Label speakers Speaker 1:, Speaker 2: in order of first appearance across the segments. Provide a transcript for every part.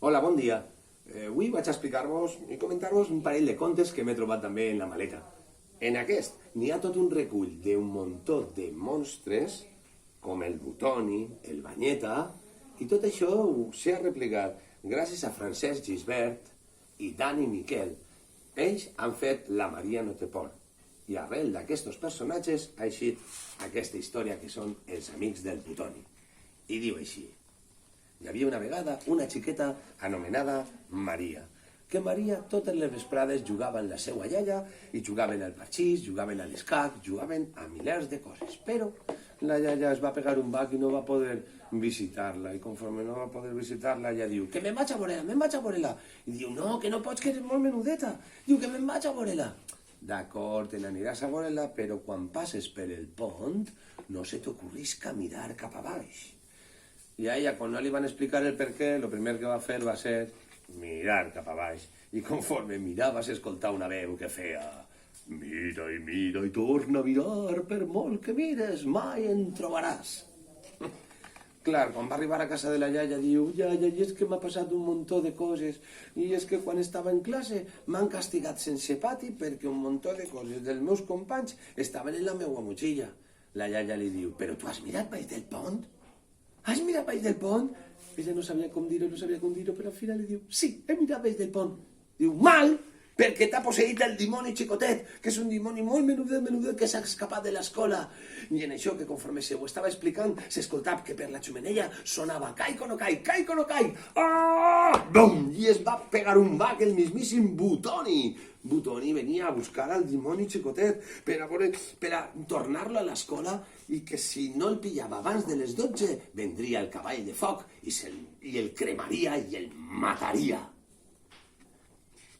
Speaker 1: Hola, bon dia. Avui vaig explicar-vos i comentar-vos un parell de contes que m'he trobat també en la maleta. En aquest n'hi ha tot un recull d'un muntó de monstres, com el Butoni, el Banyeta, i tot això ho sé replicar gràcies a Francesc Gisbert i Dani Miquel. Ells han fet La Maria no té por. I arrel d'aquests personatges ha eixit aquesta història que són els amics del Butoni. I diu així: hi havia una vegada una xiqueta anomenada Maria, que Maria totes les vesprades jugava amb la seva iaia i jugaven al parxís, jugaven a l'escac, jugaven a milers de coses. Però la iaia es va pegar un bac i no va poder visitar-la, i conforme no va poder visitar-la, ella diu que me'n vaig a veure-la, me'n vaig a veure-la. I diu, no, que no pots, que eres molt menudeta. Diu que me'n vaig a veure-la. D'acord, te n'aniràs a veure-la, però quan passes per el pont no se t'ocorrisca mirar cap a baix. I a ella, quan no li van explicar el per què, el primer que va fer va ser mirar cap a baix. I conforme mirava s'escoltava una veu que feia: mira i torna a mirar, per molt que mires, mai en trobaràs. Clar, quan va arribar a casa de la iaia, diu: iaia, i és que m'ha passat un muntó de coses, i és que quan estava en classe m'han castigat sense pati perquè un muntó de coses dels meus companys estaven en la meua motxilla. La iaia li diu: però tu has mirat baix del pont? Has mirat baix del pont? Ella no sabia com dir-ho, però al final li diu: sí, he mirat baix del pont. Diu: mal, perquè t'ha posseït el dimoni xicotet, que és un dimoni molt menudet que s'ha escapat de l'escola. I en això, que conforme se ho estava explicant, s'escoltava que per la xumeneia sonava caico no cai. Ah! Bum! I es va pegar un bac el mismíssim Butoni. Butoni venia a buscar al dimoni xicotet per a tornar-lo a l'escola, i que si no el pillava abans de les 12 vendria el cavall de foc i el cremaria i el mataria.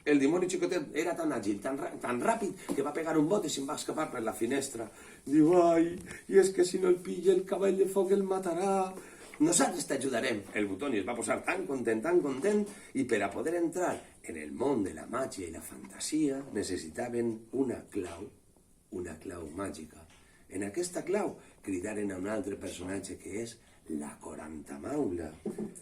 Speaker 1: El dimoni xicotet era tan àgil, tan ràpid, que va pegar un bot i se'n va escapar per la finestra. Diu: ai, i és que si no el pilla el cavall de foc el matarà. Nosaltres t'ajudarem. El Butoni es va posar tan content, i per a poder entrar en el món de la màgia i la fantasia necessitaven una clau màgica. En aquesta clau cridaren a un altre personatge que és la Quarantamaula.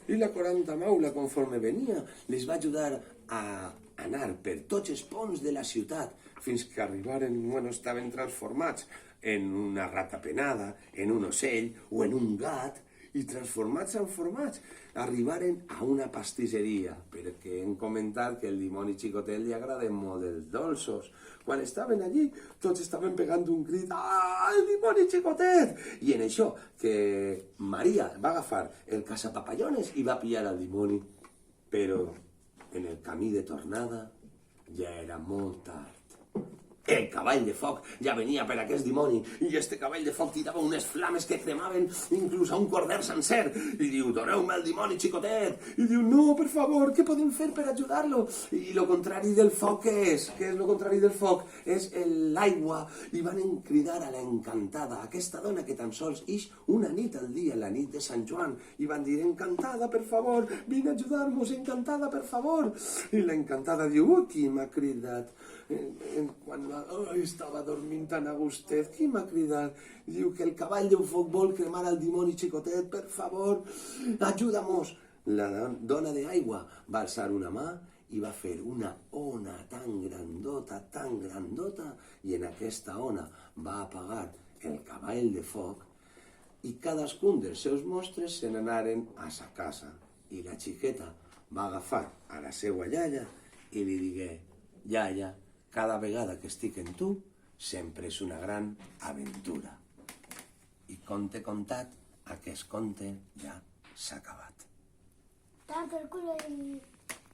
Speaker 1: I la Quarantamaula, conforme venia, les va ajudar a anar per tots els ponts de la ciutat fins que arribaren, estaven transformats en una rata penada, en un ocell o en un gat, i transformats arribaren a una pastisseria, perquè hem comentat que el dimoni xicotet li agraden molt els dolços. Quan estaven allí, tots estaven pegant un crit: ah, el dimoni xicotet! I en això, que Maria va agafar el caçapapallones i va pillar el dimoni. Però en el camí de tornada ja era molt tard. El cavall de foc ja venia per aquest dimoni, i este cavall de foc tirava unes flames que cremaven inclús a un corder sencer. I diu: doneu-me el dimoni xicotet. I diu: no, per favor, què podem fer per ajudar-lo? I lo contrari del foc, què és? Què és lo contrari del foc? És l'aigua. I van cridar a l'Encantada, aquesta dona que tan sols ix una nit al dia, la nit de Sant Joan, i van dir: Encantada, per favor, vine a ajudar-nos, Encantada, per favor. I l'Encantada diu: qui m'ha cridat? Quan estava dormint tan a gustet, qui m'ha cridat? Diu que el cavall de foc vol cremar el dimoni xicotet, per favor, ajuda-mos. La dona d'aigua va alçar una mà i va fer una ona tan grandota, i en aquesta ona va apagar el cavall de foc, i cadascun dels seus monstres se n'anaren a sa casa. I la xiqueta va agafar a la seva iaia i li digué: iaia, cada vegada que estic en tu, sempre és una gran aventura. I conte contat, aquest conte ja s'ha acabat.
Speaker 2: Tanto el culo y...